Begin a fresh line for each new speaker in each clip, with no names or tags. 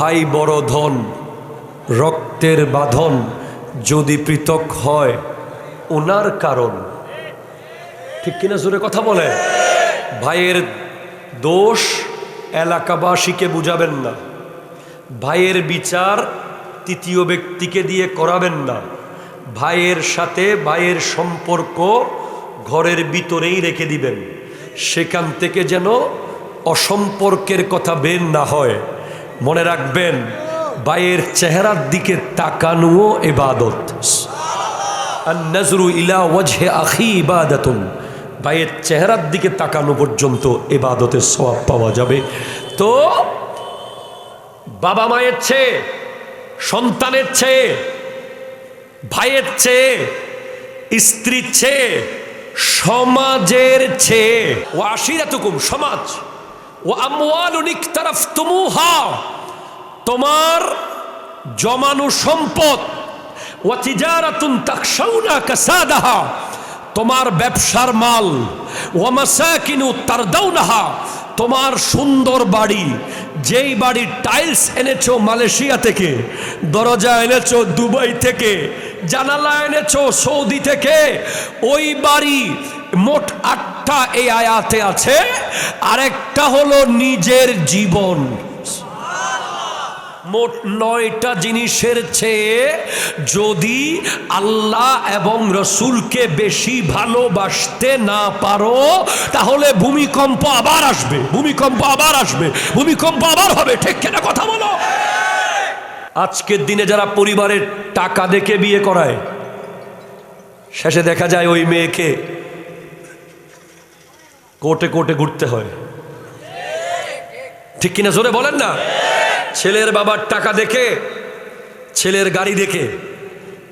ভাই বড় ধন, রক্তের বাঁধন যদি পৃথক হয় ওনার কারণ। ঠিক কিনা জোরে কথা বলে? ভাইয়ের দোষ এলাকাবাসীকে বুঝাবেন না, ভাইয়ের বিচার তৃতীয় ব্যক্তিকে দিয়ে করাবেন না, ভাইয়ের সাথে ভাইয়ের সম্পর্ক ঘরের ভিতরেই রেখে দিবেন, সেখান থেকে যেন অসম্পর্কের কথা বের না হয়। মনে রাখবেন, ভাইয়ের চেহারার দিকে তাকানোও ইবাদত। আন-নাজরু ইলা ওয়াজহি আখি ইবাদাতুন। ভাইয়ের চেহারার দিকে তাকানো পর্যন্ত ইবাদতের সওয়াব পাওয়া যাবে। তো বাবা মায়ের চেয়ে, সন্তানের চেয়ে, ভাইয়ের চেয়ে, স্ত্রীর চেয়ে, সমাজের চেয়ে, ও আশিরাতুকুম সমাজ, ও আমওয়ালুন ইকতারাফতুমুহা তোমার জমানো সম্পদ, ও তিজারাতুন তাখশাউনা কাসাদাহা তোমার ব্যবসার মাল, ও মাসাকিনু তারদাউনাহা তোমার সুন্দর বাড়ি, যেই বাড়ির টাইলস এনেছো মালয়েশিয়া থেকে, দরজা এনেছো দুবাই থেকে, জানালা এনেছো সৌদি থেকে, ওই বাড়ি মোট 8টা এই আয়াতে আছে। আরেকটা হলো নিজের জীবন। মোট 9টা জিনিসের চেয়ে যদি আল্লাহ এবং রসুলকে বেশি ভালোবাসতে না পারো, তাহলে ভূমিকম্প আবার আসবে, ভূমিকম্প আবার আসবে, ভূমিকম্প আবার হবে। ঠিক কিনা কথা বলো? আজকের দিনে যারা পরিবারের টাকা দেখে বিয়ে করায়, শেষে দেখা যায় ওই মেয়েকে কোর্টে কোর্টে ঘুরতে হয়। ঠিক কিনা জোরে বলেন না? ছেলের বাবার টাকা দেখে, ছেলের গাড়ি দেখে,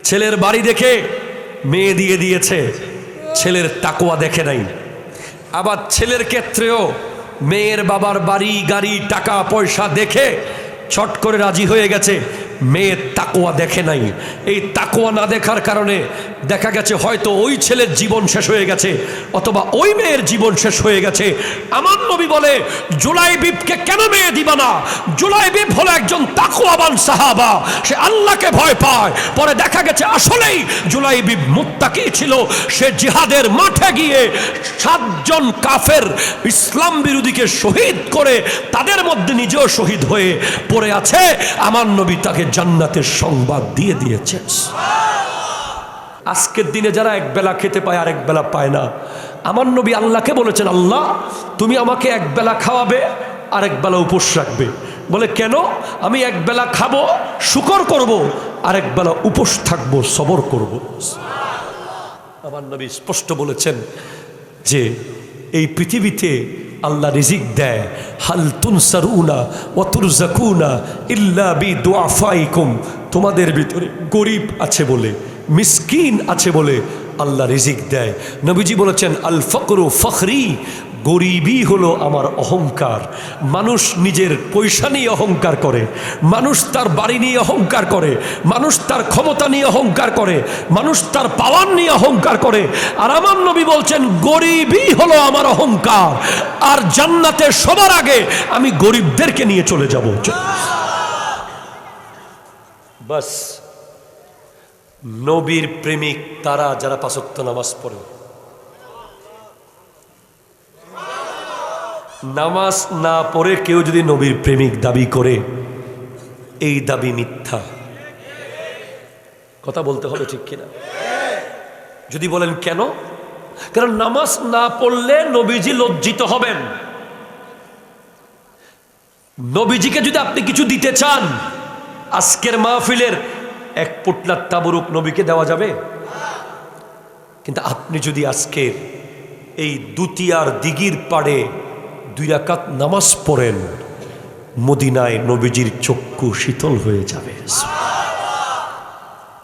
ছেলের বাড়ি দেখে মেয়ে দিয়ে দিয়েছে, ছেলের তাকওয়া দেখে নাই। আবার ছেলের ক্ষেত্রেও মেয়ের বাবার বাড়ি গাড়ি টাকা পয়সা দেখে ছট করে রাজি হয়ে গেছে, মেয়ের তাকওয়া দেখে নাই। এই তাকওয়া না দেখার কারণে দেখা গেছে হয়তো ওই ছেলের জীবন শেষ হয়ে গেছে, অথবা ওই মেয়ের জীবন শেষ হয়ে গেছে। আমার নবী বলে, জুলাইবিবকে কেন মেয়ে দিবা না? জুলাইবিব হলো একজন তাকওয়াবান সাহাবা, সে আল্লাহকে ভয় পায়। পরে দেখা গেছে আসলেই জুলাইবিব মুত্তাকি ছিল। সে জিহাদের মাঠে গিয়ে 7 জন কাফের ইসলাম বিরোধীকে শহীদ করে তাদের মধ্যে নিজেও শহীদ হয়ে পড়ে আছে। আমার নবী তাকে জান্নাতের সংবাদ দিয়ে দিয়েছে। আজকের দিনে যারা এক বেলা খেতে পায় আরেক বেলা পায় না, আমার নবী আল্লাহকে বলেছেন, আল্লাহ তুমি আমাকে এক বেলা খাওয়াবে, আরেক বেলা উপোস রাখবে। বলে কেন? আমি এক বেলা খাবো, শুকর করব, আরেক বেলা উপোস থাকবো, সবর করব। আমার নবী স্পষ্ট বলেছেন যে এই পৃথিবীতে আল্লাহ রিজিক দেয়, হাল তুনসারুনা ওয়া তুরজাকুনা ইল্লা বিদুআফাইকুম। তোমাদের ভিতরে গরিব আছে বলে, মিসকিন আছে বলে আল্লাহ রিজিক দেয়। নবীজি বলেছেন, আল ফকরু ফখরি, গরিবই হলো আমার অহংকার। মানুষ নিজের পয়সা নিয়ে অহংকার করে, মানুষ তার বাড়ি নিয়ে অহংকার করে, মানুষ তার ক্ষমতা নিয়ে অহংকার করে, মানুষ তার পাওয়ার নিয়ে অহংকার করে। আর আমার নবী বলছেন, গরিবই হলো আমার অহংকার, আর জান্নাতে সবার আগে আমি গরিবদেরকে নিয়ে চলে যাব। বাস, নবীর প্রেমিক তারা যারা 5 ওয়াক্ত নামাজ পড়ে। নামাজ না পড়ে কেউ যদি নবীর প্রেমিক দাবি করে, এই দাবি মিথ্যা। কথা বলতে হবে, ঠিক কিনা? যদি বলেন কেন? কারণ নামাজ না পড়লে নবীজি লজ্জিত হবেন। নবীজিকে যদি আপনি কিছু দিতে চান, আজকের মাহফিলের 1 পোটলার তাবরুক নবীকে দেওয়া যাবে? কিন্তু আপনি যদি আজকের এই দুতিয়ার দিঘির পাড়ে 2 রাকাত নামাজ পড়েন, মদিনায় নবীজির চক্ষু শীতল হয়ে যাবে।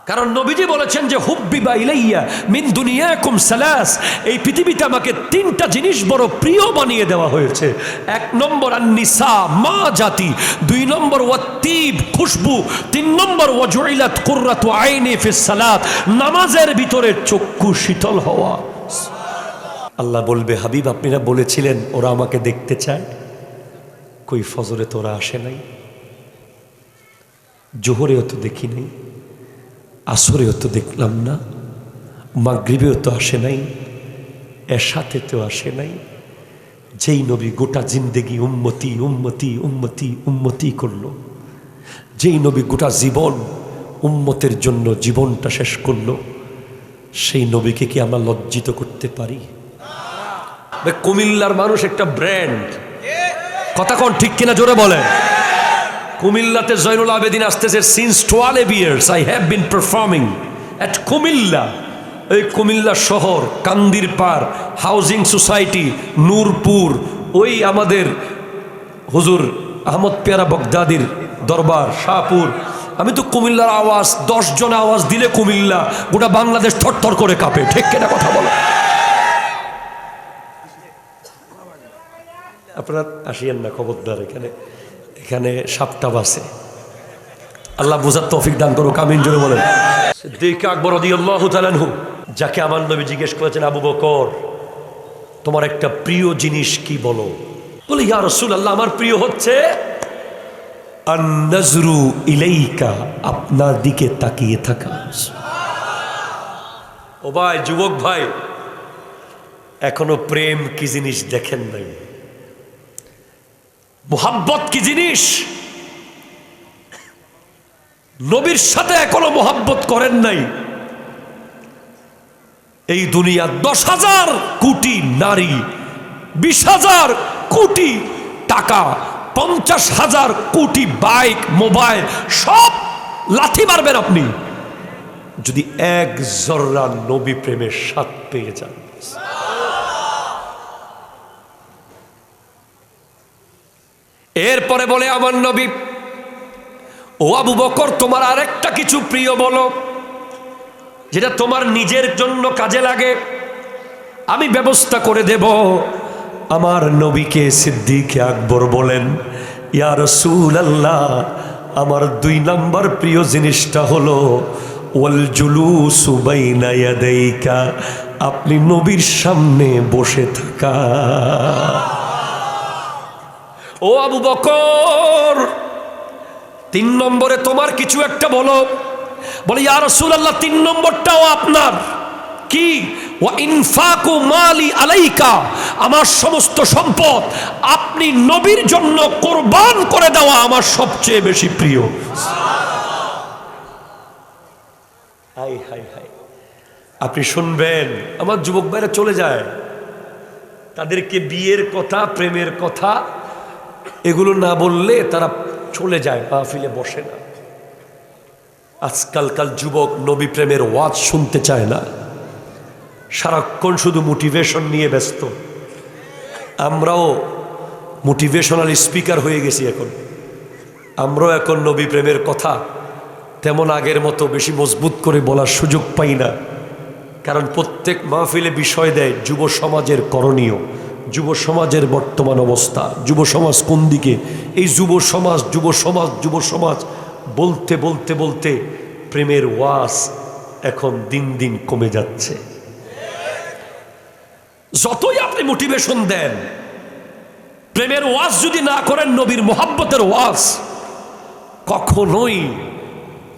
কারণ নবীজি বলেছেন যে হুব্বিবা ইলাইয়া মিন দুনিয়াকুম সালাস, এই পৃথিবীতে আমাকে 3টা জিনিস বড় প্রিয় বানিয়ে দেওয়া হয়েছে। 1 নম্বর আন-নিসা, মা জাতি; 2 নম্বর ওয়াত্তিব, খুশবু; 3 নম্বর ওয়াজুইলাত কুররাতু আইনি ফিস সালাত, নামাজের ভিতরে চক্ষু শীতল হওয়া। আল্লাহ বলবে, হাবিব আপনারা বলেছিলেন ওরা আমাকে দেখতে চায়, কই ফজরে তোরা আসে নাই, জোহরেও তো দেখি নাই, আসরেও তো দেখলাম না, মাগরিবেও তো আসে নাই, এশাতে তো আসে নাই। যেই নবী গোটা জিন্দেগি উম্মতি উম্মতি উম্মতি উম্মতি করলো, যেই নবী গোটা জীবন উম্মতের জন্য জীবনটা শেষ করলো, সেই নবীকে কি আমরা লজ্জিত করতে পারি? কুমিল্লার মানুষ একটা ব্র্যান্ড, কথা কোন ঠিক কিনা জোরে বলে। কুমিল্লাতে জয়নুল আবেদিন আসতেছে। Since 12 years I have been performing at Comilla. এই কুমিল্লা শহর, কান্দির পার, হাউজিং সোসাইটি, নূরপুর, ওই আমাদের হুজুর আহমদ পেয়ারা বগদাদির দরবার, শাহপুর। আমি তো কুমিল্লার আওয়াজ, 10 জন আওয়াজ দিলে কুমিল্লা গোটা বাংলাদেশ থরথর করে কাঁপে, ঠিক কিনা কথা বলো। আপনারা আসিয়েন না খবরদার, এখানে সাপটা বাসে। আল্লাহ বুঝার তৌফিক দান করুক, আমিন জোরে বলেন। সিদ্দিক আকবর রাদিয়াল্লাহু তাআলা আনহু, যাকে আমার নবী জিজ্ঞেস করেছেন, আবু বকর তোমার একটা প্রিয় জিনিস কি বলো? বলে, ইয়া রাসূলুল্লাহ, আমার প্রিয় হচ্ছে আন-নাজরু ইলাইকা, আপনার দিকে তাকিয়ে থাকা। ও ভাই, যুবক ভাই, এখনো প্রেম কি জিনিস দেখেন নাই, মোহাব্বত কি জিনিস নবীর সাথে এখনো মোহাব্বত করেন নাই। এই দুনিয়া 10,000 কোটি নারী, 20,000 কোটি টাকা, 50,000 কোটি বাইক, মোবাইল, সব লাথি মারবেন আপনি যদি এক জর্রা নবী প্রেমের স্বাদ পেয়ে যান। এরপরে বলে আমার নবী, ও আবু বকর তোমার আরেকটা কিছু প্রিয় বলো, যেটা তোমার নিজের জন্য কাজে লাগে, আমি ব্যবস্থা করে দেব। আমার নবীকে সিদ্দিক আকবর বলেন, ইয়া রাসূলুল্লাহ, আমার 2 নাম্বার প্রিয় জিনিসটা হলো ওয়াল জুলুসু বাইনা ইয়াদাইকা, আপনি নবীর সামনে বসে থাকা। ও আবু বকর, 3 নম্বরে তোমার কিছু একটা বলো। বলে, ইয়া রাসূলুল্লাহ, 3 নম্বরটাও আপনার। কি? ওয়া ইনফাকু মালি আলাইকা, আমার সমস্ত সম্পদ আপনি নবীর জন্য কুরবান করে দেওয়া আমার সবচেয়ে বেশি প্রিয়। হাই হাই হাই, আপনি শুনবেন, আমার যুবক ভাইরা চলে যায়, তাদেরকে বিয়ের কথা, প্রেমের কথা এগুলো না বললে তারা চলে যায়, মাহফিলে বসে না। আজকালকার যুবক নবী প্রেমের ওয়াজ শুনতে চায় না, সারাক্ষণ শুধু মোটিভেশন নিয়ে ব্যস্ত। আমরাও মোটিভেশনাল স্পিকার হয়ে গেছি এখন। আমরাও এখন নবী প্রেমের কথা তেমন আগের মতো বেশি মজবুত করে বলার সুযোগ পাই না, কারণ প্রত্যেক মাহফিলে বিষয় দেয় যুব সমাজের করণীয়, যুব সমাজের বর্তমান অবস্থা, যুব সমাজ কোন দিকে। এই যুব সমাজ যুব সমাজ যুব সমাজ বলতে বলতে বলতে প্রেমের ওয়াজ এখন দিন দিন কমে যাচ্ছে। যতই আপনি মোটিভেশন দেন, প্রেমের ওয়াজ যদি না করেন, নবীর মোহাব্বতের ওয়াজ, কখনোই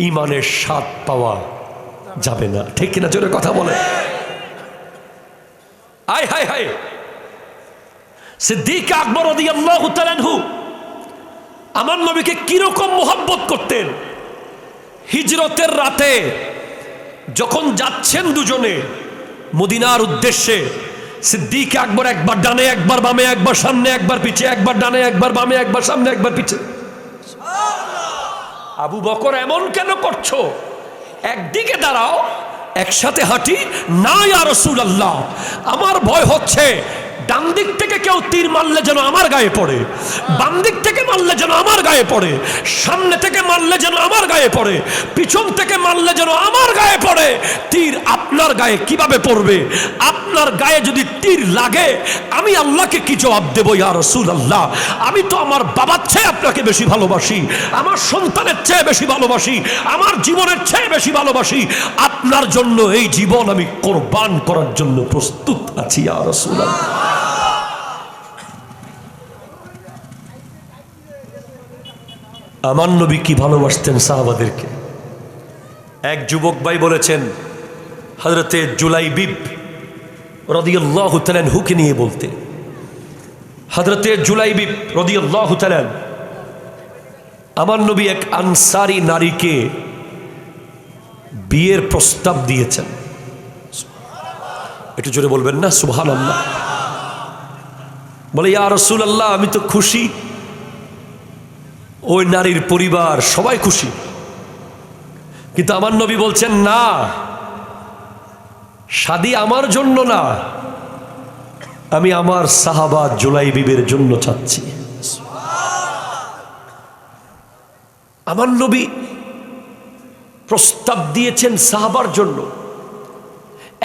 ঈমানের স্বাদ পাওয়া যাবে না, ঠিক কিনা জোরে কথা বলে। আয় হায় হায়, সিদ্দিক আকবর রাদিয়াল্লাহু তাআলা আনহু আমার নবীকে কিরকম মোহাব্বত করতেন। হিজরতের রাতে যখন যাচ্ছেন দুজনে মদিনার উদ্দেশ্যে, সিদ্দিক আকবর একবার ডানে একবার বামে, একবার সামনে একবার পিছে, একবার ডানে একবার বামে, একবার সামনে একবার পিছে। আবু বকর, এমন কেন করছো? একদিকে দাঁড়াও, একসাথে হাঁটি না। ইয়া রাসূলুল্লাহ, আমার ভয় হচ্ছে ডান দিক থেকে কেউ তীর মারলে যেন আমার গায়ে পড়ে, বাম দিক থেকে মারলে যেন আমার গায়ে পড়ে, সামনে থেকে মারলে যেন আমার গায়ে পড়ে, পিছন থেকে মারলে যেন আমার গায়ে পড়ে। তীর আপনার গায়ে কিভাবে পড়বে? আপনার গায়ে যদি তীর লাগে, আমি আল্লাহকে কি জবাব দেব? ইয়া রাসূলুল্লাহ, আমি তো আমার বাবার চেয়ে আপনাকে বেশি ভালোবাসি, আমার সন্তানের চেয়ে বেশি ভালোবাসি, আমার জীবনের চেয়ে বেশি ভালোবাসি। আপনার জন্য এই জীবন আমি কোরবান করার জন্য প্রস্তুত আছি ইয়া রাসূলুল্লাহ। আমার নবী কি ভালোবাসতেন সাহাবাদেরকে। এক যুবক ভাই বলেছেন হযরতে জুলাইবিব রাদিয়াল্লাহু তাআলা আনহুকে নিয়ে বলতে, হযরতে জুলাইবিব রাদিয়াল্লাহু তাআলা আমার নবী এক আনসারী নারীকে বিয়ের প্রস্তাব দিয়েছেন। একটু জোরে বলবেন না সুবহানাল্লাহ। বলে ইয়া রাসূলুল্লাহ, আমি তো খুশি, ওই নারীর পরিবার সবাই খুশি, কিন্তু আমার নবী বলছেন না, শাদী আমার জন্য না, আমি আমার সাহাবা জুলাইবিবের জন্য চাচ্ছি। আমার নবী প্রস্তাব দিয়েছেন সাহাবার জন্য।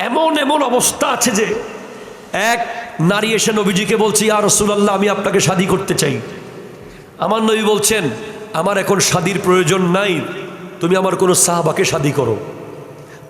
এমন এমন অবস্থা আছে যে এক নারী এসে নবীজিকে বলছে, ইয়া রাসূলুল্লাহ, আমি আপনাকে শাদী করতে চাই। আমার নবী বলছেন, আমার এখন শাদীর প্রয়োজন নাই, তুমি আমার কোনো সাহাবাকে শাদী করো।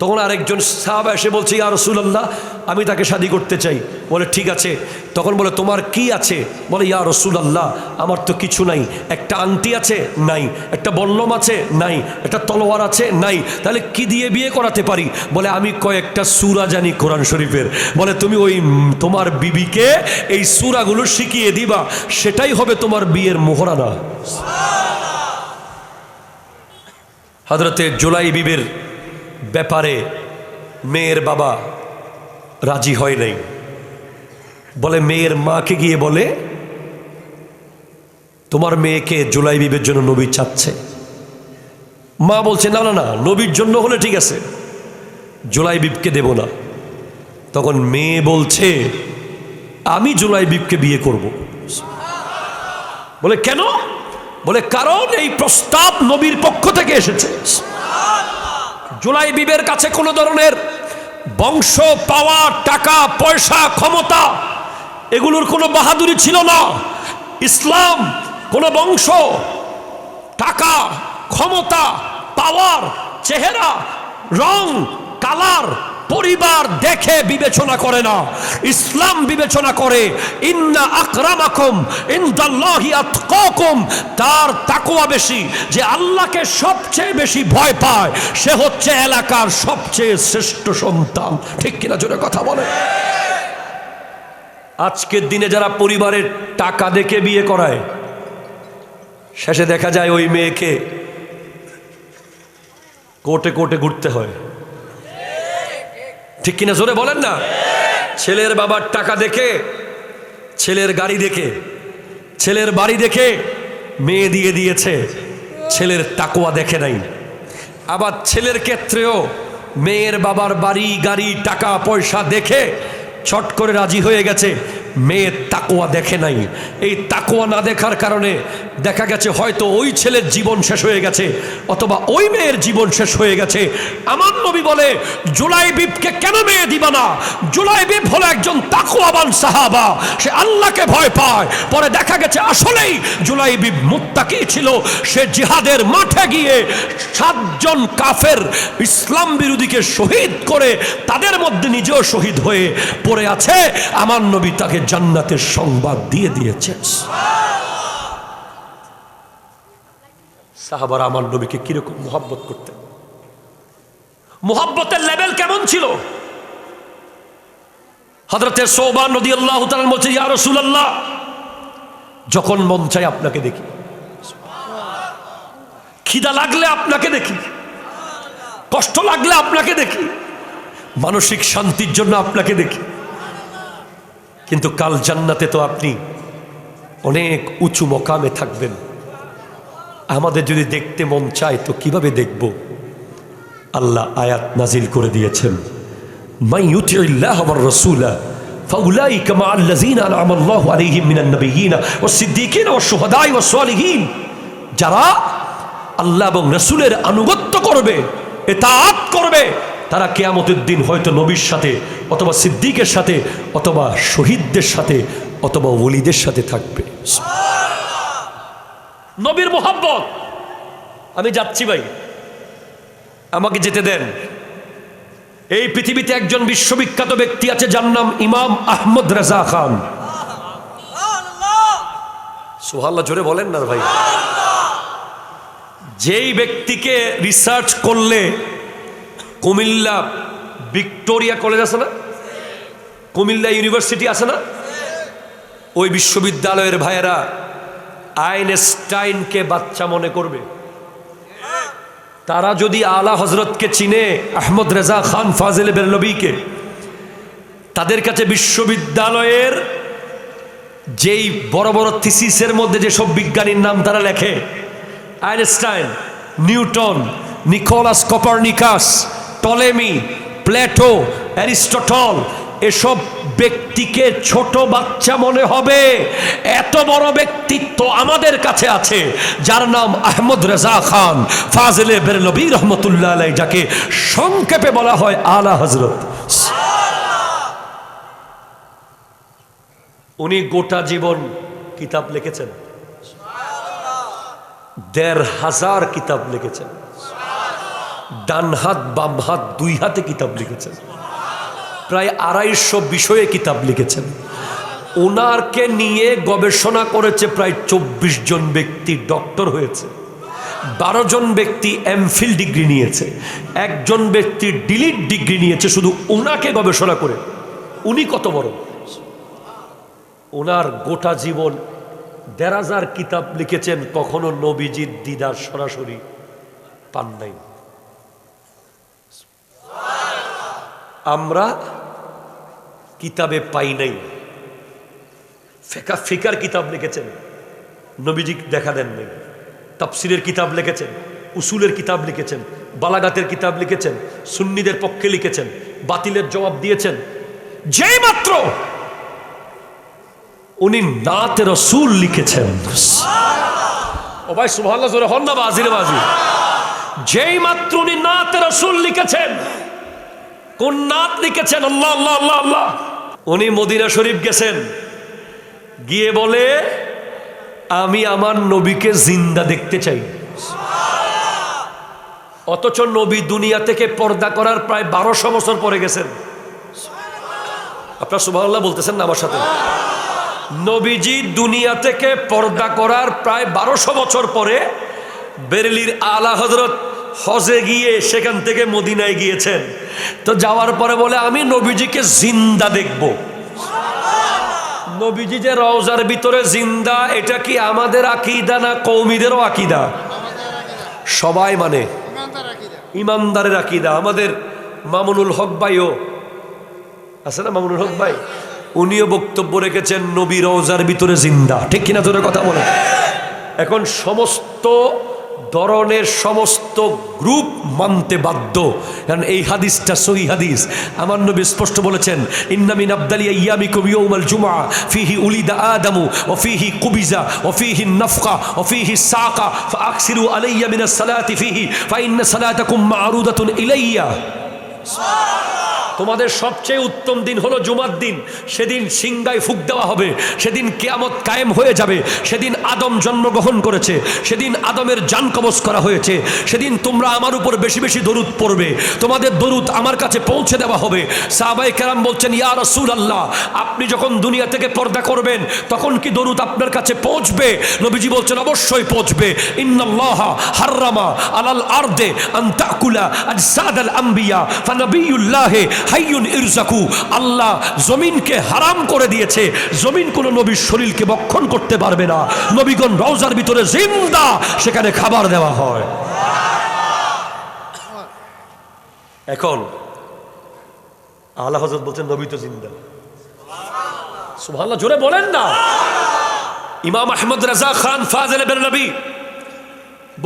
তখন আরেকজন সাহাবা এসে বলছে, ইয়া রাসূলুল্লাহ, আমি তাকে শাদী করতে চাই। বলে ঠিক আছে। তখন বলে তোমার কি আছে? বলে ইয়া রাসূলুল্লাহ, আমার তো কিছু নাই। একটা আংটি আছে? নাই। একটা বল্লম আছে? নাই। একটা তলোয়ার আছে? নাই। তাহলে কি দিয়ে বিয়ে করাতে পারি? বলে আমি কয়েকটা সূরা জানি কোরআন শরীফের। বলে তুমি ওই তোমার বিবিকে এই সূরাগুলো শিখিয়ে দিবা, সেটাই হবে তোমার বিয়ের মোহরানা। হযরতে জুলাইবিবের ব্যাপারে মেয়ের বাবা রাজি হয় নাই। বলে মেয়ের মাকে গিয়ে বলে, তোমার মেয়েকে জুলাইবিবের জন্য নবী চাচ্ছে। মা বলছে না না না, নবীর জন্য হলে ঠিক আছে, জুলাইবিবকে দেব না। তখন মেয়ে বলছে, আমি জুলাইবিবকে বিয়ে করব। বলে কেন? বলে কারণ এই প্রস্তাব নবীর পক্ষ থেকে এসেছে। জুলাইবিবের কাছে কোনো ধরনের বংশ, পাওয়া, টাকা পয়সা, ক্ষমতা, এগুলোর কোনো বাহাদুরি ছিল না। ইসলাম কোনো বংশ, টাকা, ক্ষমতা, পাওয়ার, চেহারা, রং, কালার, পরিবার দেখে বিবেচনা করে না। ইসলাম বিবেচনা করে ইন্না আকরামাকুম ইনদাল্লাহি আতকাকুম, তার তাকওয়া বেশি, যে আল্লাহকে সবচেয়ে বেশি ভয় পায় সে হচ্ছে এলাকার সবচেয়ে শ্রেষ্ঠ সন্তান। ঠিক কিনা জোরে কথা বলে। আজকের দিনে যারা পরিবারের টাকা দেখে বিয়ে করায়, শেষে দেখা যায় ওই মেয়েকে কোর্টে কোর্টে ঘুরতে হয়। ঠিক কিনা জোরে বলেন না। ছেলের বাবার টাকা দেখে, ছেলের গাড়ি দেখে, ছেলের বাড়ি দেখে মেয়ে দিয়ে দিয়েছে, ছেলের তাকওয়া দেখে নাই। আবার ছেলের ক্ষেত্রেও মেয়ের বাবার বাড়ি, গাড়ি, টাকা পয়সা দেখে ছট করে রাজি হয়ে গেছে, মেয়ের তাকওয়া দেখে নাই। এই তাকওয়া না দেখার কারণে দেখা গেছে হয়তো ওই ছেলের জীবন শেষ হয়ে গেছে, অথবা ওই মেয়ের জীবন শেষ হয়ে গেছে। আমার নবী বলে, জুলাইবিবকে কেন মেয়ে দিবা না? জুলাইবিব হলো একজন তাকওয়াবান সাহাবা, সে আল্লাহকে ভয় পায়। পরে দেখা গেছে আসলেই জুলাইবিব মুত্তাকি ছিল। সে জিহাদের মাঠে গিয়ে 7 জন কাফের ইসলাম বিরোধীকে শহীদ করে তাদের মধ্যে নিজেও শহীদ হয়ে পড়ে আছে। আমার নবী তাকে জান্নাতের সংবাদ দিয়ে দিয়েছে। সাহাবারা আমার নবীকে কিরকম মুহাব্বত করতেন, মুহাব্বতের লেভেল কেমন ছিল। হযরতে সোবান রাদিয়াল্লাহু তাআলা বলছে, ইয়া রাসূলুল্লাহ, যখন মন চায় আপনাকে দেখি, খিদা লাগলে আপনাকে দেখি, কষ্ট লাগলে আপনাকে দেখি, মানসিক শান্তির জন্য আপনাকে দেখি, কিন্তু কাল জান্নাতে তো আপনি অনেক উঁচু মকামে থাকবেন। আমাদের যদি দেখতে মন চায় তো কিভাবে দেখব? আল্লাহ আয়াত নাজিল করে দিয়েছেন, মান ইউতিইল্লাহ ওয়ার রাসূলা ফাউলাইকা মাআল্লাযীনা আনআমা আল্লাহু আলাইহিম মিনান নাবিয়্যিনা ওয়াস সিদ্দীকিনা ওয়াশ শুহাদাই ওয়াস সালিহিন, যারা আল্লাহ এবং রাসূলের আনুগত্য করবে, ইতাআত করবে, তারা কিয়ামতের দিন হয়তো নবীর সাথে, অথবা সিদ্দিকের সাথে, অথবা শহীদদের সাথে, অথবা ওলিদের সাথে থাকবে। নবীর মুহাব্বত। আমি যাচ্ছি ভাই, আমাকে যেতে দেন। এই পৃথিবীতে একজন বিশ্ববিখ্যাত ব্যক্তি আছে, যার নাম ইমাম আহমদ রেজা খান। সুবহানাল্লাহ জোরে বলেন না ভাই। যেই ব্যক্তিকে রিসার্চ করলে কুমিল্লা ভিক্টোরিয়া কলেজ আছে না, কুমিল্লা ইউনিভার্সিটি আছে না, ওই বিশ্ববিদ্যালয়ের ভাইয়েরা আইনস্টাইনকে বাচ্চা মনে করবে। তারা যদি আলা হজরতকে চিনে, আহমদ রেজা খান ফাজিল বেরলভীকে, তাদের কাছে বিশ্ববিদ্যালয়ের যেই বড় বড় থিসিসের মধ্যে যেসব বিজ্ঞানীর নাম তারা লেখে, Einstein, Newton, Nicolaus Copernicus, Ptolemy, Plato, Aristotle, এসব ব্যক্তিকে ছোট বাচ্চা মনে হবে। এত বড় ব্যক্তিত্ব আমাদের কাছে আছে, যার নাম আহমদ রেজা খান ফাজিলে বেরলভী রহমতুল্লাহ আলাইহি, যাকে সংক্ষেপে বলা হয় আলা হজরত। উনি গোটা জীবন কিতাব লিখেছেন, ১৫০০ কিতাব লিখেছেন, ডান হাত বাম হাত দুই হাতে কিতাব লিখেছেন, প্রায় ২৫০ বিষয়ে কিতাব লিখেছেন। ওনারকে নিয়ে গবেষণা করেছে প্রায় ২৪ জন ব্যক্তি, ডক্টর হয়েছে, ১২ জন ব্যক্তি এমফিল ডিগ্রি নিয়েছে, একজন ব্যক্তি ডিলিট ডিগ্রি নিয়েছে শুধু ওনাকে গবেষণা করে। উনি কত বড়! ওনার গোটা জীবন ১৫০০ কিতাব লিখেছেন, কখনো নবীজির দিদার সরাসরি পান নাই। আমরা কিতাবে পাই নাই। ফিকার কিতাব লিখেছেন, নবীজি দেখা দেন নাই। তাফসিরের কিতাব লিখেছেন, উসুলের কিতাব লিখেছেন, বালাগাতের কিতাব লিখেছেন, সুন্নিদের পক্ষে লিখেছেন, বাতিলের জবাব দিয়েছেন। যেই মাত্র উনি নাতে রসুল লিখেছেন, ও ভাই সুবহানাল্লাহ জোরে হন না, বাজিরে বাজি। যেই মাত্র উনি নাতে রসুল লিখেছেন, কোন নাত লিখেছেন? আল্লাহ আল্লাহ আল্লাহ আল্লাহ। উনি মদিনা শরীফ গেছেন, গিয়ে বলে আমি আমার নবীকে জিন্দা দেখতে চাই। অথচ নবী দুনিয়া থেকে পর্দা করার প্রায় ১২০০ বছর পরে গেছেন। আপনার সুবহানাল্লাহ বলতেছেন না আমার সাথে? নবীজি দুনিয়া থেকে পর্দা করার প্রায় ১২০০ বছর পরে বেরেলির আলা হজরত হজে গিয়ে সেখান থেকে মদিনায় গিয়েছেন। তো যাওয়ার পরে বলে আমি নবীজিকে জিন্দা দেখব। নবীজি যে রওজার ভিতরে জিন্দা, এটা কি আমাদের আকীদা না কওমীদেরও আকীদা? সবাই মানে ইমানদারের আকীদা। আমাদের মামুনুল হক ভাইও আছে না, মামুনুল হক ভাই, উনিও বক্তব্য রেখেছেন নবী রওজার ভিতরে জিন্দা। ঠিক কিনা জোরে কথা বলে? এখন সমস্ত ধরনের সমস্ত গ্রুপ মানতে বাধ্য, কারণ এই হাদিসটা সহিহ হাদিস। আমার নবী স্পষ্ট বলেছেন, ইন্না মিন আফদালি আইয়ামিকুম ইয়াউমাল জুমআ ফীহি উলিদা আদামু ওয়া ফীহি কুবিজা ওয়া ফীহি নাফকা ওয়া ফীহি সাকা ফাআকসিরু আলাইয়া মিনাস সালাতি ফীহি ফা ইন্না সালাতাকুম মা'রুদাতুন ইলাইয়া। তোমাদের সবচেয়ে উত্তম দিন হলো জুমার দিন। সেদিন সিংগায় ফুক দেওয়া হবে, সেদিন কিয়ামত কায়েম হয়ে যাবে, সেদিন আদম জন্মগ্রহণ করেছে, সেদিন আদমের জান কবজ করা হয়েছে, সেদিন তোমরা আমার উপর বেশি বেশি দরুদ পড়বে, তোমাদের দরুদ আমার কাছে পৌঁছে দেওয়া হবে। সাহাবায়ে কেরাম বলছেন, ইয়া রাসূলুল্লাহ, আপনি যখন দুনিয়া থেকে পর্দা করবেন তখন কি দরুদ আপনার কাছে পৌঁছবে? নবীজি বলছেন, অবশ্যই পৌঁছবে। ইন্নাল্লাহা হাররামা আলাল আরদে আন তাকুলা আজসাদাল আম্বিয়া ফানাবিয়ুল্লাহি হাইয়ুন ইরজাকু। আল্লাহ জমিনকে হারাম করে দিয়েছে, জমিন কোন নবীর শরীরকে ভক্ষণ করতে পারবে না। নবীগণ রওজার ভিতরে জিন্দা, সেখানে খাবার দেওয়া হয়। এখন আলা হযরত বলছেন নবী তো জিন্দা। সুবহানাল্লাহ জোরে বলেন না। ইমাম আহমদ রেজা খান ফাজিল বেরলভী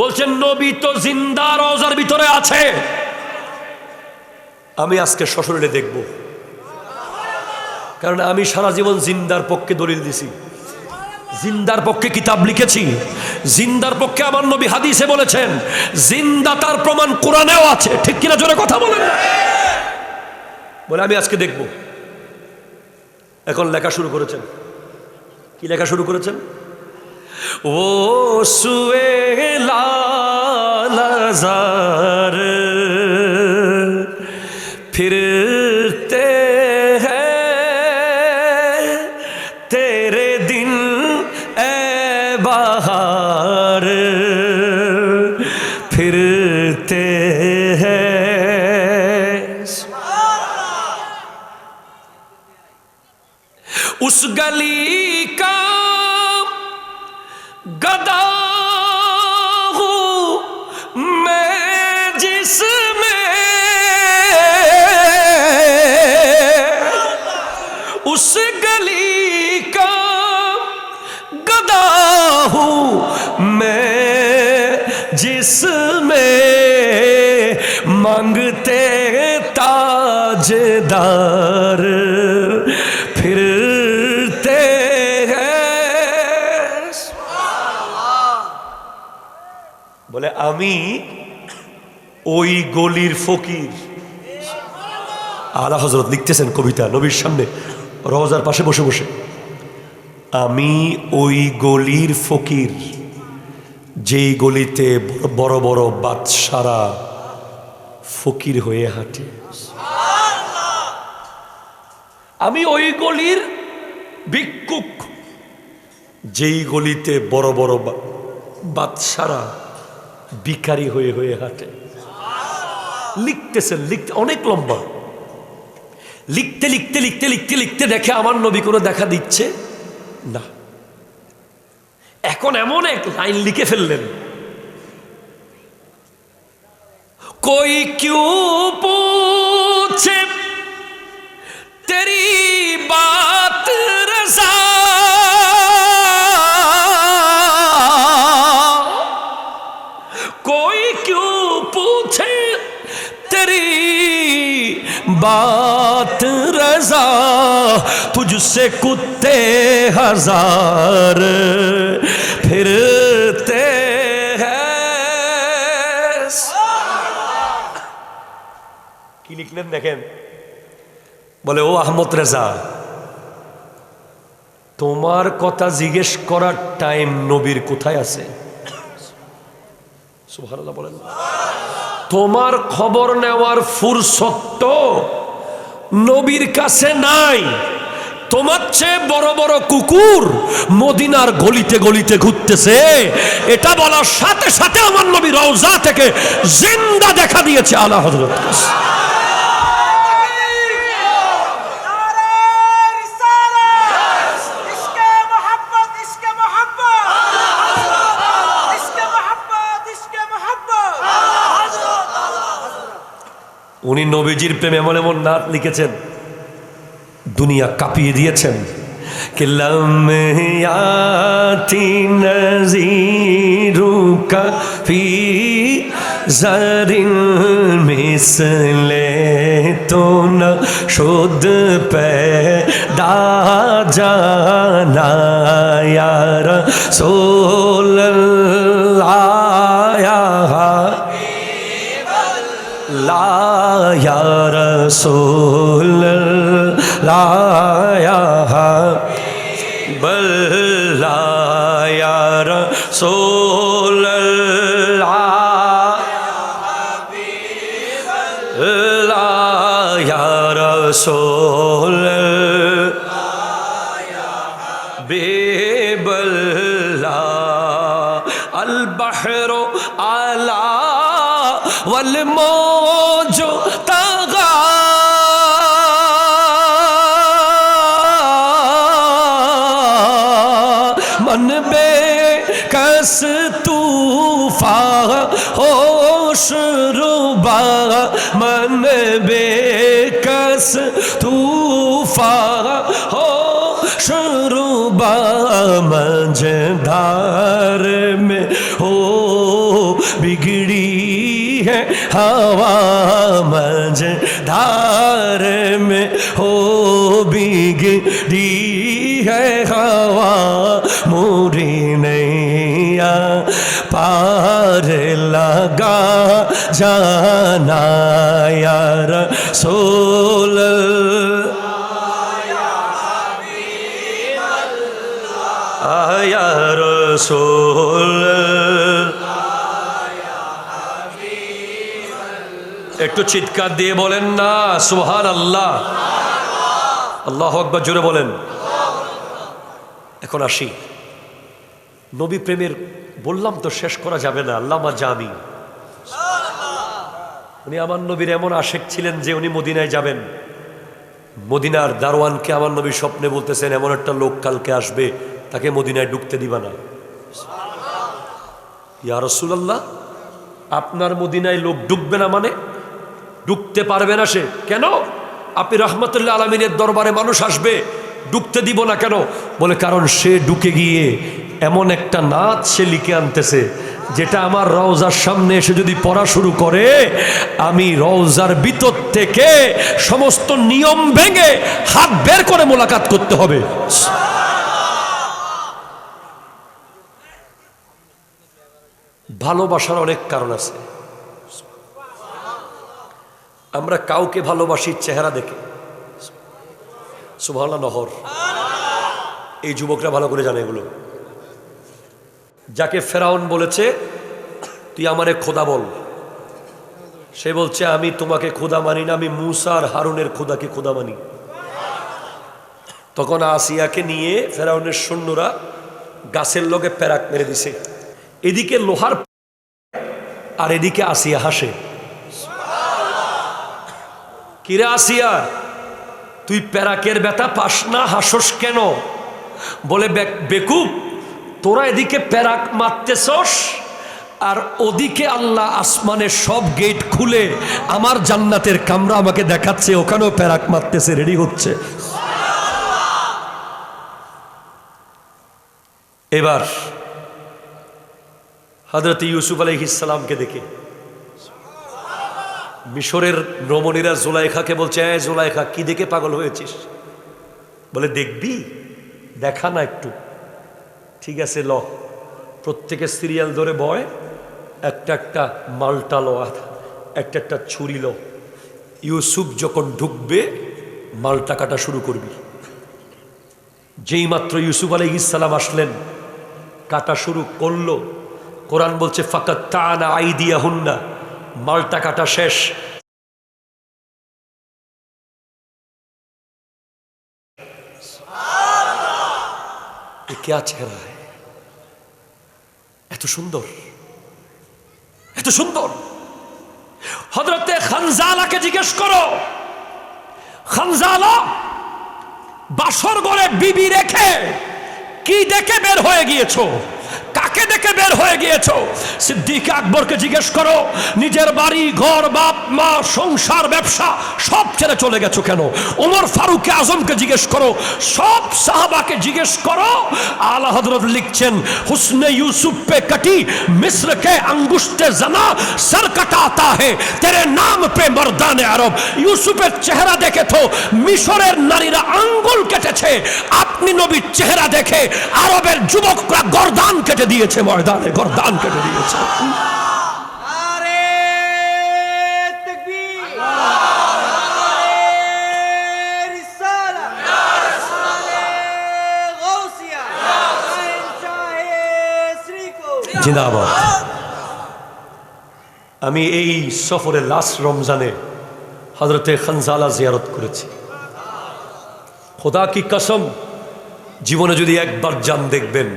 বলছেন নবী তো জিন্দা, রওজার ভিতরে আছে। আমি আজকে সশরীরে দেখব, কারণ আমি সারা জীবন জিন্দার পক্ষে দলিল দিছি, জিন্দার পক্ষে কিতাব লিখেছি, জিন্দার পক্ষে আমার নবী হাদিসে বলেছেন, জিন্দা তার প্রমাণ কোরআনেও আছে। ঠিক কিনা জোরে কথা বলেন? বলে আমি আজকে দেখব। এখন লেখা শুরু করেছেন। কি লেখা শুরু করেছেন? ও সুয়েলা লাজার फिरते हैं तेरे दिन ए बहार फिरते हैं। उस गली का गदा हूँ मैं जिसमें, उस गली का गदा हूँ मैं जिसमें मांगते ताजदार फिरते हैं। बोले आमी ওই গলির ফকির। আলা হযরত লিখতেছেন কবিতা নবীর সামনে রওজার পাশে বসে বসে, আমি ওই গলির ফকির যেই গলিতে বড় বড় বাদশারা ফকির হয়ে হাঁটে। আমি ওই গলির ভিক্ষুক যেই গলিতে বড় বড় বাদশারা ভিখারি হয়ে হয়ে হাঁটে। লিখতেছেন, লিখতে অনেক লম্বা, লিখতে লিখতে লিখতে লিখতে লিখতে দেখে আমার নবী কোনো দেখা দিচ্ছে না। এখন এমন এক লাইন লিখে ফেললেন, कोई क्यों पूछे तेरी बात रज़ा, कोई क्यों पूछे तेरी बात रज़ा, तुझसे कुत्ते हजार फिरते কি লিখলেন দেখেন। বলে ও আহমদ রেজা, তোমার কথা জিজ্ঞেস করার টাইম নবীর কোথায় আছে? সুবহানাল্লাহ বলেন। তোমার খবর নেওয়ার ফুরসত নবীর কাছে নাই। তোমার চেয়ে বড় বড় কুকুর মদিনার গলিতে গলিতে ঘুরতেছে, এটা বলার সাথে সাথে আমার নবী রওজা থেকে জিন্দা দেখা দিয়েছে আলা হযরত। উনি নবীজির প্রেমে এমন এমন নাত লিখেছেন, দুনিয়া কাঁপিয়ে দিয়েছেন। कि लम्याती नज़ीरुका फी ज़रिन मिसले तो न शुद्ध पैदा जाना या रसूल अल्लाह या रसूल अल्लाह बल्ला या रसूल अल्लाह या रसूल बेबल्ला अल बहरो आला वल मौजो तगा मन बेकस तूफा होश रुबा मन बेकस तूफा होश रुबा मझधार में हो बिगड़ी है हवा मझधार में हो बिगड़ी है हवा मोरी नैया पार लगा जाना या रसूल या रसूल। একটু চিৎকার দিয়ে বলেন না সুবহানাল্লাহ, আল্লাহু আকবার জোরে বলেন। এখন আসি নবী প্রেমের, বললাম তো শেষ করা যাবে না। আল্লামা জামি উনি আমার নবীর এমন আশেক ছিলেন যে উনি মদিনায় যাবেন, মদিনার দারোয়ানকে আমার নবী স্বপ্নে বলতেছেন এমন একটা লোক কালকে আসবে, তাকে মদিনায় ঢুকতে দিবা না। ইয়া রাসূলুল্লাহ, আপনার মদিনায় লোক ঢুকবে না মানে? ঢুকতে পারবে না সে কেন? আপনি রহমতুল্লাহ আলমিনের দরবারে মানুষ আসবে, ঢুকতে দিব না কেন? বলে কারণ সে ঢুকে গিয়ে এমন একটা নাচ সে লিখে আনতেছে, যেটা আমার রওজার সামনে এসে যদি পড়া শুরু করে, আমি রওজার ভিতর থেকে সমস্ত নিয়ম ভেঙে হাত বের করে মোলাকাত করতে হবে। ভালোবাসার অনেক কারণ আছে। আমরা কাউকে ভালোবাসি চেহারা দেখে। সুবহানাল্লাহ, নহর এই যুবকরা ভালো করে জানে এগুলো। যাকে ফেরাউন বলেছে তুই আমারে খোদা বল, সে বলছে আমি তোমাকে খোদা মানি না, আমি মূসা আর হারুনের খোদাকে খোদা মানি। তখন আসিয়াকে নিয়ে ফেরাউনের সৈন্যরা গাছের লগে প্যারাক মেরে দিছে। এদিকে লোহার আর এদিকে আসিয়া হাসে। কিরে আসিয়া, তুই প্যারাকের ব্যথা পাস না, হাসস কেন? বলে বেকুব, তোরা এদিকে প্যারাক মারতেছস আর ওদিকে আল্লাহ আসমানের সব গেট খুলে আমার জান্নাতের কামরা আমাকে দেখাচ্ছে, ওখানেও প্যারাক মারতেছে, রেডি হচ্ছে। এবার হযরত ইউসুফ আলাইহিস সালামকে দেখে মিশরের রমণীরা জুলাইখাকে বলছে, এ জুলাইখা, কি দেখে পাগল হয়েছিস? বলে দেখবি, দেখা না একটু। ঠিক আছে, ল। প্রত্যেকে সিরিয়াল ধরে বয়, একটা একটা মালটা লো, একটা একটা ছুরি লো। ইউসুফ যখন ঢুকবে মালটা কাটা শুরু করবি। যেই মাত্র ইউসুফ আলাইহিস সালাম আসলেন, কাটা শুরু করলো। কোরআন বলছে ফাকাত্তানা আইদিয়াহুন্না, মালটা কাটা শেষ। क्या चेहरा है, এত সুন্দর, এত সুন্দর। হযরতে খানজালাকে জিজ্ঞেস করো, খানজালা বাসর ঘরে বিবি রেখে কি দেখে বের হয়ে গিয়েছো? কাকে দেখে বের হয়ে গিয়েছো? সিদ্দিক আকবরকে জিজ্ঞেস করো, নিজের বাড়ি ঘর, বাপ মা, সংসার, ব্যবসা সব ছেড়ে চলে গেছো কেন? ওমর ফারুক আজমকে জিজ্ঞেস করো, সব সাহাবাকে জিজ্ঞেস করো। আলা হযরত লিখছেন, হুসনে ইউসুফ पे कटी मिस्र के अंगुष्ठे जना सर कटाता है तेरे नाम पे मर्दान अरब। ইউসুফের চেহারা দেখে তো মিশরের নারীরা আঙ্গুল কেটেছে, আপনি নবীর চেহারা দেখে আরবের যুবকরা গর্দান কেটে দিয়েছে, ময়দানে গর্দান কেটে দিয়েছে। জিন্দাবাদ। আমি এই সফরে লাস্ট রমজানে হযরতে খানজালা জিয়ারত করেছি। খোদা কি কসম, জীবনে যদি একবার যান দেখবেন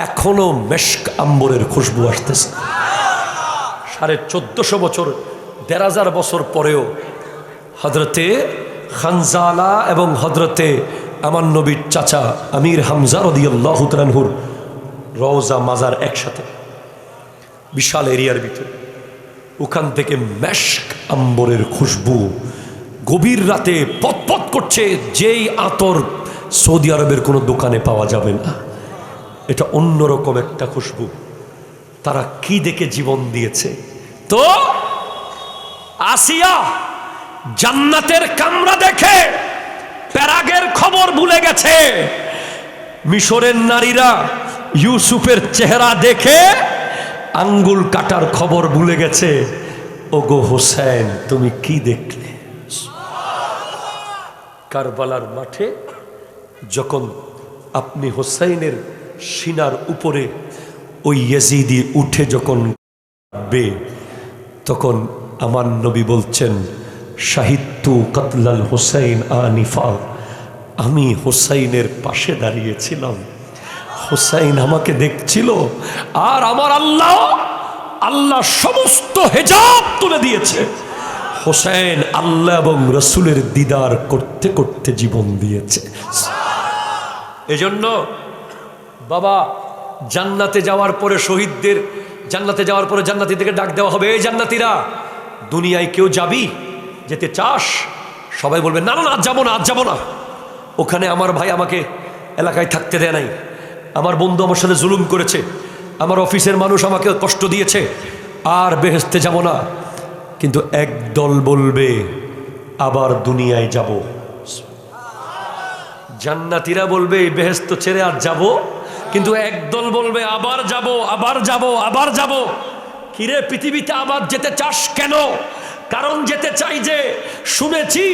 এখনো মেশক আম্বরের খুশবু আসতেছে। 1450 বছর, 1500 বছর পরেও হযরতে খানজালা এবং হযরতে আমার নবীর চাচা আমির হামজা রাদিয়াল্লাহু তাআলা আনহুর রওজা মাজার একসাথে, বিশাল এরিয়ার ভিতরে। ওখান থেকে মেশক আম্বরের খুশবু গভীর রাতে পতপত করছে, যেই আতর সৌদি আরবের কোনো দোকানে পাওয়া যাবে না। এটা অন্যরকম একটা খুশবু। তারা কি দেখে জীবন দিয়েছে। তো আসিয়া জান্নাতের কামরা দেখে প্যারাগের খবর ভুলে গেছে। মিশরের নারীরা ইউসুফের চেহারা দেখে আঙ্গুল কাটার খবর ভুলে গেছে। ওগো হোসেন, তুমি কি দেখলে? কারবালার মাঠে যখন আপনি হোসেনের সিনার উপরে ওই ইয়াজিদি উঠে যখন বে, তখন আমার নবী বলছেন, শাহিদতু কাতলাল হোসেন আনিফা, আমি হোসেনের পাশে দাঁড়িয়েছিলাম, হোসেন আমাকে দেখছিল, আর আমার আল্লাহ আল্লাহ সমস্ত হেজাব তুলে দিয়েছে। হোসেন আল্লাহ এবং রসুলের দিদার করতে করতে জীবন দিয়েছে। এজন্য বাবা, জান্নাতে যাওয়ার পরে শহীদদের, জান্নাতে যাওয়ার পরে জান্নাতীদেরকে ডাক দেওয়া হবে, এই জান্নাতীরা, দুনিয়ায় কেউ যাবি, যেতে চাস? সবাই বলবে না না না, আজ যাবো না, আজ যাবো না। ওখানে আমার ভাই আমাকে এলাকায় থাকতে দেয় নাই, আমার বন্ধু আমার সাথে জুলুম করেছে, আমার অফিসের মানুষ আমাকে কষ্ট দিয়েছে, আর বেহেশতে যাব না। কিন্তু একদল বলবে আবার দুনিয়ায় যাব। জান্নাতীরা বলবে এই বেহেশত ছেড়ে আর যাব, কিন্তু একদল বলবে আবার যাব, আবার যাব, আবার যাব। কিরে, পৃথিবীতে আবার যেতে চাস কেন? কারণ যেতে চাই যে শুনেছি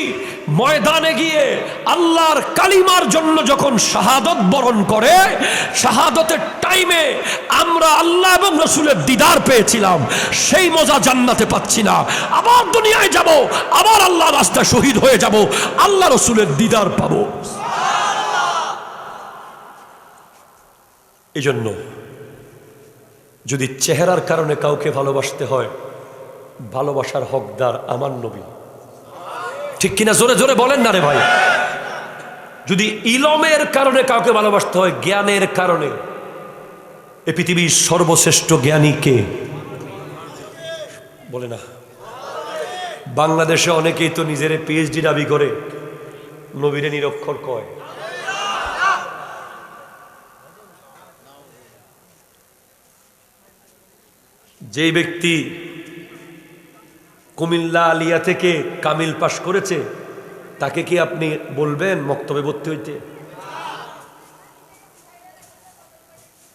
ময়দানে গিয়ে আল্লাহর কালিমার জন্য যখন শাহাদত বরণ করে, শাহাদতের টাইমে আমরা আল্লাহ এবং রসুলের দিদার পেয়েছিলাম, সেই মজা জান্নাতে পাচ্ছি না। আবার দুনিয়ায় যাব, আবার আল্লাহর রাস্তায় শহীদ হয়ে যাব, আল্লাহ রসুলের দিদার পাবো। এই জন্য যদি চেহারার কারণে কাউকে ভালোবাসতে হয়, ভালোবাসার হকদার আমার নবী। ঠিক কিনা? জোরে জোরে বলেন না রে ভাই। যদি ইলমের কারণে কাউকে ভালোবাসতে হয়, জ্ঞানের কারণে, এ পৃথিবীর সর্বশ্রেষ্ঠ জ্ঞানী কে? বলে না। বাংলাদেশে অনেকেই তো নিজের পিএইচডি দাবি করে, নবীরে নিরক্ষর কয়। যেই ব্যক্তি কুমিল্লা আলিয়া থেকে কামিল পাশ করেছে, তাকে কি আপনি বলবেন মক্তবে ভর্তি হইতে?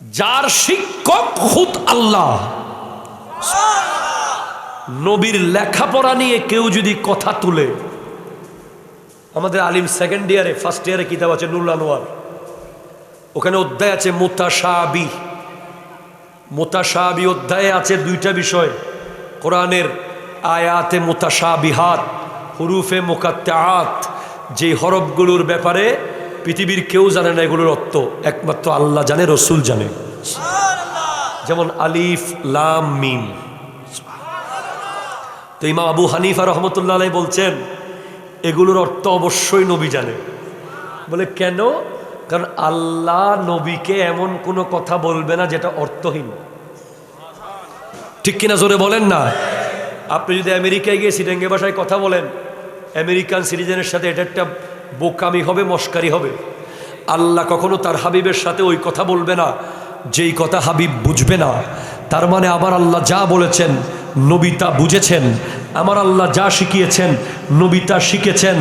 যার শিক্ষক খুদ আল্লাহ, নবীর লেখাপড়া নিয়ে কেউ যদি কথা তুলে, আমাদের আলিম সেকেন্ড ইয়ারে, ফার্স্ট ইয়ারে কিতাব আছে নুরুল আনোয়ার, ওখানে অধ্যায় আছে মুতাশাবি। মুতাশাবি অধ্যায়ে আছে দুইটা বিষয়, কোরআনের আয়াতে মুতাশাবিহাত, হুরুফে মুকাত্তাআত, যে হরফগুলোর ব্যাপারে পৃথিবীর কেউ জানে না এগুলোর অর্থ, একমাত্র আল্লাহ জানে, রসুল জানে। যেমন আলিফ লাম মিম। তো ইমাম আবু হানিফা রহমতুল্লাহ আলাইহি বলছেন এগুলোর অর্থ অবশ্যই নবী জানে। বলে কেন? কারণ আল্লাহ নবীকে এমন কোনো কথা বলবে না যেটা অর্থহীন। ঠিক কিনা? জোরে বলেন না। আপনি যদি আমেরিকায় গিয়ে সিডেঙ্গে ভাষায় কথা বলেন, আমেরিকান সিটিজেনের সাথে, এটা একটা বোকামি হবে, মস্কারি হবে। আল্লাহ কখনো তার হাবিবের সাথে ওই কথা বলবে না যেই কথা হাবিব বুঝবে না। তার মানে আমার আল্লাহ যা বলেছেন নবী তা বুঝেছেন, আমার আল্লাহ যা শিখিয়েছেন নবী তা শিখেছেন,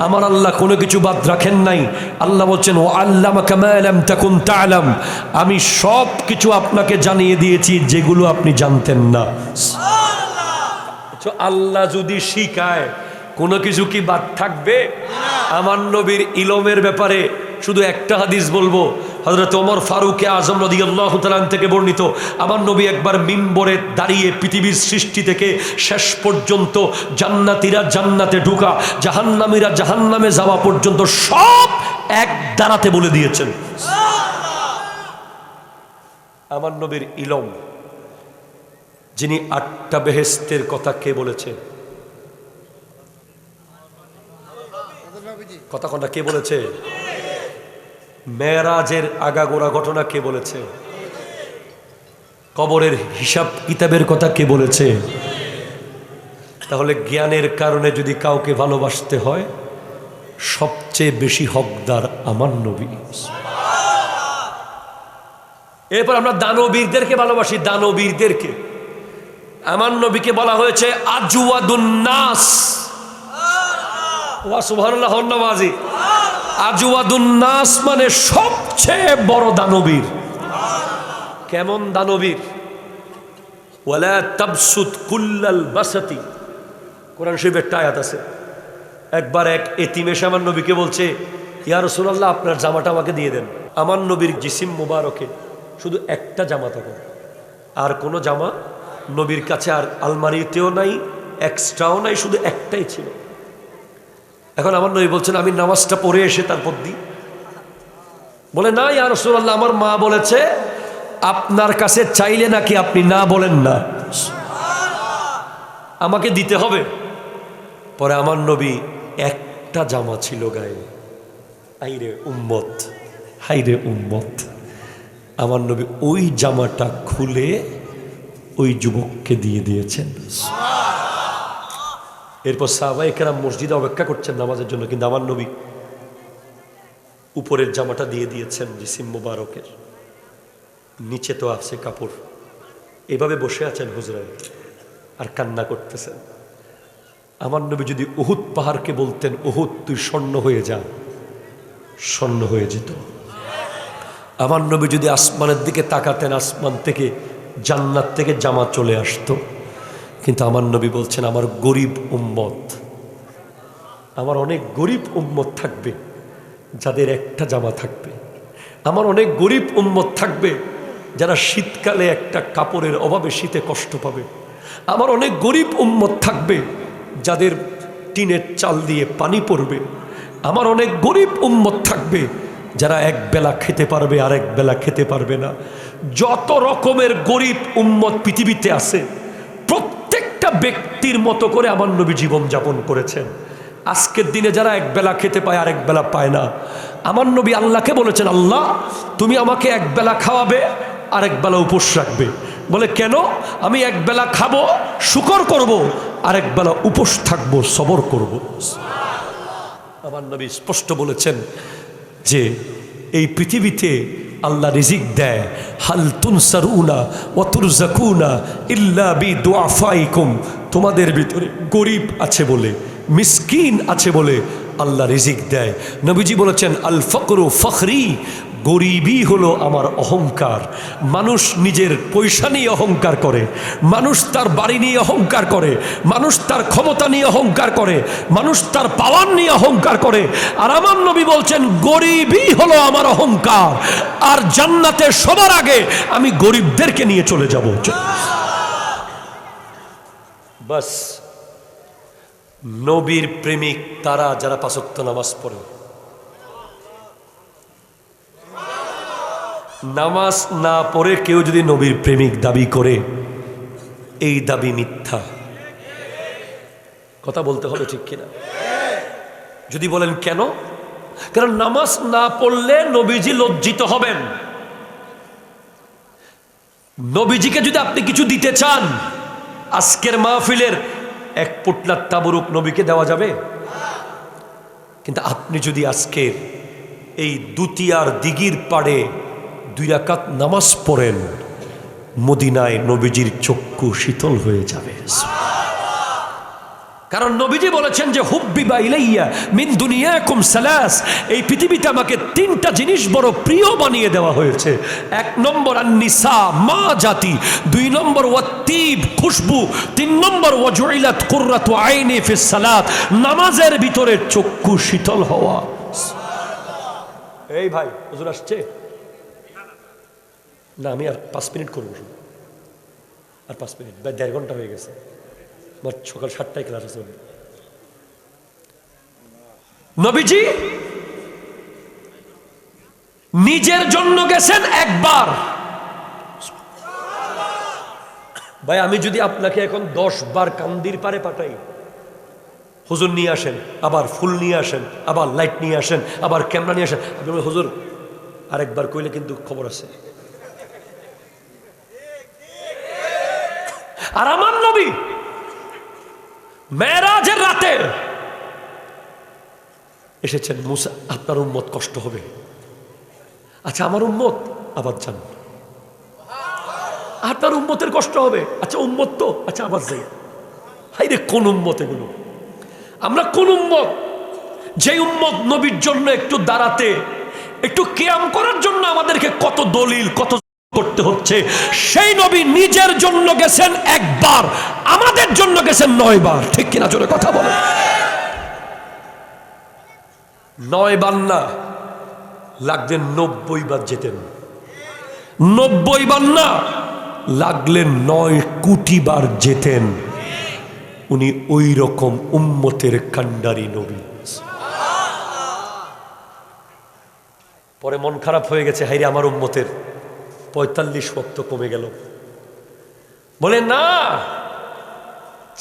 আমার আল্লাহ কোনো কিছু বাদ রাখেন নাই। আল্লাহ বলছেন ও আল্লামাকা মা লাম তাকুন তা'লাম, আমি সব কিছু আপনাকে জানিয়ে দিয়েছি যেগুলো আপনি জানতেন না। আল্লাহ যদি শিখায় কোনো কিছু কি বাদ থাকবে? আমার নবীর ইলমের ব্যাপারে শুধু একটা হাদিস বলবো, হযরত ওমর ফারুক আযম রাদিয়াল্লাহু তাআলা থেকে বর্ণিত, আমার নবী একবার মিম্বরে দাঁড়িয়ে পৃথিবীর সৃষ্টি থেকে শেষ পর্যন্ত জান্নাতীরা জান্নাতে ঢোকা, জাহান্নামীরা জাহান্নামে যাওয়া পর্যন্ত সব এক দাঁড়াতে বলে দিয়েছেন। আমার নবীর ইলম। যিনি 8টা বেহেশতের কথা কে বলেছে? কথা কোনটা কে বলেছে? মেরাজের আগাগোড়া ঘটনা কে বলেছে? কবরের হিসাব কিতাবের কথা কে বলেছে? তাহলে জ্ঞানের কারণে যদি কাউকে ভালোবাসতে হয়, সবচেয়ে বেশি হকদার আমার নবী। এরপর আমরা দানবীরদেরকে ভালোবাসি। দানবীরদেরকে আমার নবীকে বলা হয়েছে আজওয়াদুন নাস। ওয়া সুবহানাল্লাহ নামাজি। আজওয়াদুন নাস মানে সবচেয়ে বড় দানবীর। কেমন দানবীর? ওয়ালা তাবসুত কুল্লাল বাসাতি, কোরআন শরীফের একটা আয়াত আছে। একবার এক এতিম এসে আমার নবীকে বলছে, ইয়া রাসূলুল্লাহ আপনার জামাটা আমাকে দিয়ে দেন। আমার নবীর জিসিম মুবারকে শুধু একটা জামা থাকে, আর কোনো জামা নবীর কাছে আর আলমারিতেও নাই, এক্সট্রাও নাই, শুধু একটাই ছিল। এখন আমার নবী বলছেন আমি নামাজটা পড়ে এসে তারপর দিই। বলে না ইয়া রাসূলুল্লাহ, আমার মা বলেছে আপনার কাছে চাইলে নাকি আপনি না বলেন না। আমাকে দিতে হবে। পরে আমার নবী একটা জামা ছিল গায়ে। হাইরে উম্মত, হাইরে উম্মত, আমার নবী ওই জামাটা খুলে ওই যুবককে দিয়ে দিয়েছেন। এরপর সাহাবায়ে কেরাম মসজিদে অপেক্ষা করছেন নামাজের জন্য, কিন্তু আমার নবী উপরের জামাটা দিয়ে দিয়েছেন জিসিম মুবারকের, নিচে তো আছে কাপড়। এভাবে বসে আছেন হুজরায় আর কান্না করতেছেন। আমার নবী যদি উহুদ পাহাড়কে বলতেন, উহুদ তুই স্বর্ণ হয়ে যা, স্বর্ণ হয়ে যেত। আমার নবী যদি আসমানের দিকে তাকাতেন, আসমান থেকে জান্নাত থেকে জামা চলে আসতো। কিন্তু আমার নবী বলছেন আমার গরিব উম্মত, আমার অনেক গরিব উম্মত থাকবে যাদের একটা জামা থাকবে। আমার অনেক গরিব উম্মত থাকবে যারা শীতকালে একটা কাপড়ের অভাবে শীতে কষ্ট পাবে। আমার অনেক গরিব উম্মত থাকবে যাদের টিনের চাল দিয়ে পানি পড়বে। আমার অনেক গরিব উম্মত থাকবে যারা এক বেলা খেতে পারবে আর এক বেলা খেতে পারবে না। যত রকমের গরিব উম্মত পৃথিবীতে আছে, প্রত্যেকটা ব্যক্তির মতো করে আমার নবী জীবন যাপন করেছেন। আজকের দিনে যারা এক বেলা খেতে পায় আর এক বেলা পায় না, আমার নবী আল্লাহকে বলেছেন, আল্লাহ তুমি আমাকে এক বেলা খাওয়াবে আর এক বেলা উপোস রাখবে। বলে কেন? আমি এক বেলা খাবো, শুকর করব, আর এক বেলা উপোস থাকবো, সবর করব। আমার নবী স্পষ্ট বলেছেন যে এই পৃথিবীতে আল্লাহ রিজিক দেয়, হাল তুনসারুনা ওয়া তুরজাকুনা ইল্লা বিদুআফাইকুম, তোমাদের ভিতরে গরিব আছে বলে, মিসকিন আছে বলে আল্লাহ রিজিক দেয়। নবীজি বলেছেন আল ফকরু ফখরি, গরিবই হলো আমার অহংকার। মানুষ নিজের পয়সা নিয়ে অহংকার করে, মানুষ তার বাড়ি নিয়ে অহংকার করে, মানুষ তার ক্ষমতা নিয়ে অহংকার করে, মানুষ তার পাওয়ার নিয়ে অহংকার করে। আর আমার নবী বলছেন গরিবই হলো আমার অহংকার, আর জান্নাতে সবার আগে আমি গরিবদেরকে নিয়ে চলে যাব। বাস, নবীর প্রেমিক তারা যারা পাঁচ ওয়াক্ত নামাজ পড়ে। নামাজ না পড়ে কেউ যদি নবীর প্রেমিক দাবি করে, এই দাবি মিথ্যা। কথা বলতে হবে ঠিক কিনা? যদি বলেন কেন? কারণ নামাজ না পড়লে নবীজি লজ্জিত হবেন। নবীজিকে যদি আপনি কিছু দিতে চান, আজকের মাহফিলের এক পোটলা তাবরুক নবীকে দেওয়া যাবে? কিন্তু আপনি যদি আজকের এই দুতিয়ার দিঘির পাড়ে 2 রাকাত নামাজ পড়েন, মদিনায় নবীজির চক্ষু শীতল হয়ে যাবে। কারণ নবীজি বলেছেন যে হুব্বিবা ইলাইয়া মিন দুনিয়াকুম সালাস, এই পৃথিবীতে আমাকে 3টা জিনিস বড় প্রিয় বানিয়ে দেওয়া হয়েছে। 1 নম্বর আন-নিসা, মা জাতি। 2 নম্বর ওয়াত্তিব, খুশবু। 3 নম্বর ওয়াজুইলাত কুররাতু আইনি ফিস সালাত, নামাজের ভিতরে চক্ষু শীতল হওয়া। এই ভাই হুজুর আসছে না? আমি আর 5 মিনিট করবো, আর 5 মিনিট, 1.5 ঘন্টা হয়ে গেছে। আমার সকাল 7টায় ক্লাস আছে। নবীজি নিজের জন্য গেছেন একবার। ভাই আমি যদি আপনাকে এখন 10 বার কান্দির পারে পাঠাই, হুজুর নিয়ে আসেন, আবার ফুল নিয়ে আসেন, আবার লাইট নিয়ে আসেন, আবার ক্যামেরা নিয়ে আসেন, আপনি বলেন হুজুর আরেকবার কইলে কিন্তু খবর আছে। আর আমার নবী মেরাজের রাতে এসেছেন। মুসা, আপনার উম্মত কষ্ট হবে। আচ্ছা আমার উম্মত, আবার যান। আপনার উম্মতের কষ্ট হবে। আচ্ছা উম্মত তো, আচ্ছা আবার যাই। হাই রে, কোন উম্মত এগুলো? আমরা কোন উম্মত? যে উম্মত নবীর জন্য একটু দাঁড়াতে, একটু কিয়াম করার জন্য আমাদেরকে কত দলিল, কত করতে হচ্ছে। সেই নবী নিজের জন্য গেছেন একবার, আমাদের জন্য গেছেন 9 বার। ঠিক কিনা? জোরে কথা বলেন। 9 বার না, লাগলে 90 বার যেতেন। 90 বার না, লাগলে 9 কোটি বার যেতেন। উনি ওই রকম উম্মতের কান্ডারি নবী। পরে মন খারাপ হয়ে গেছে, হাইরে আমার উম্মতের 45 ওয়াক্ত কমে গেল। বলে না,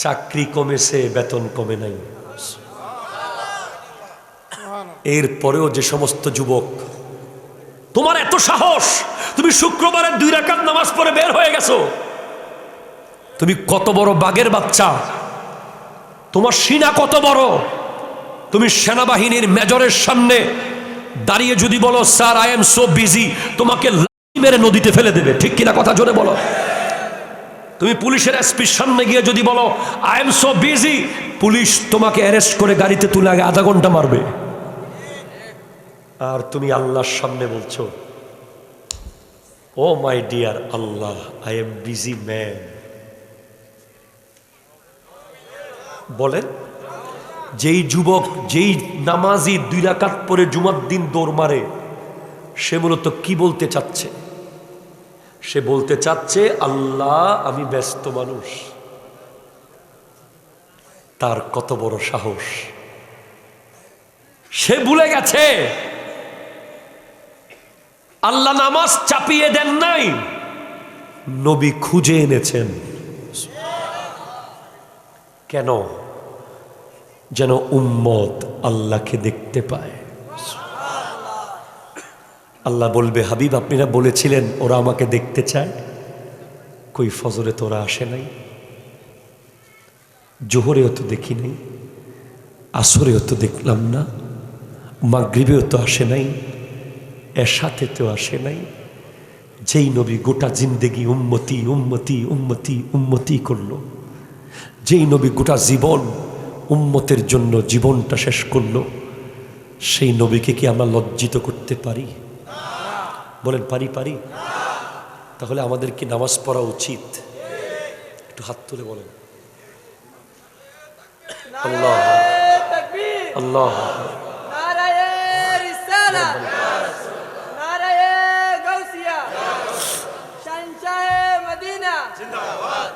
চাকরি কমেছে, বেতন কমে নাই। এরপরেও যে সমস্ত যুবক, তোমার এত সাহস, তুমি শুক্রবারের 2 রাকাত নামাজ পড়ে বের হয়ে গেছো, তুমি কত বড় বাঘের বাচ্চা, তোমার সিনা কত বড়, তুমি সেনাবাহিনীর মেজরের সামনে দাঁড়িয়ে যদি বলো sir I am so busy, তোমাকে লাথি মেরে নদীতে ফেলে দেবে। ঠিক কিনা কথা জোরে বলো। তুমি পুলিশের এসপির সামনে গিয়ে যদি বলো I am so busy, police তোমাকে অ্যারেস্ট করে গাড়িতে তুলে আগে আধা ঘন্টা মারবে। আর তুমি আল্লাহর সামনে বলছো oh my dear Allah, I am busy man. বলেন, যেই যুবক, যেই নামাজি 2 রাকাত পরে জুমার দিন দৌড় মারে, সে মূলত কি বলতে চাচ্ছে? সে বলতে চাচ্ছে আল্লাহ আমি ব্যস্ত মানুষ। তার কত বড় সাহস! সে ভুলে গেছে আল্লাহ নামাজ চাপিয়ে দেন নাই, নবী খুঁজে এনেছেন। কেন? যেন উম্মত আল্লাহকে দেখতে পায়। আল্লাহ বলবে হাবিব আপনারা বলেছিলেন ওরা আমাকে দেখতে চায়, কই ফজরে তোরা আসে নাই, জোহরেও তো দেখি নাই, আসরেও তো দেখলাম না, মাগরিবেও তো আসে নাই, এশাতে তো আসে নাই। যেই নবী গোটা জিন্দেগি উম্মতি উম্মতি উম্মতি উম্মতি করলো, যেই নবী গোটা জীবন উম্মতের জন্য জীবনটা শেষ করলো, সেই নবীকে কি আমরা লজ্জিত করতে পারি? বলেন পারি? পারি? তাহলে আমাদের কি নামাজ পড়া উচিত? একটু হাত তুলে বলেন আল্লাহ আল্লাহ।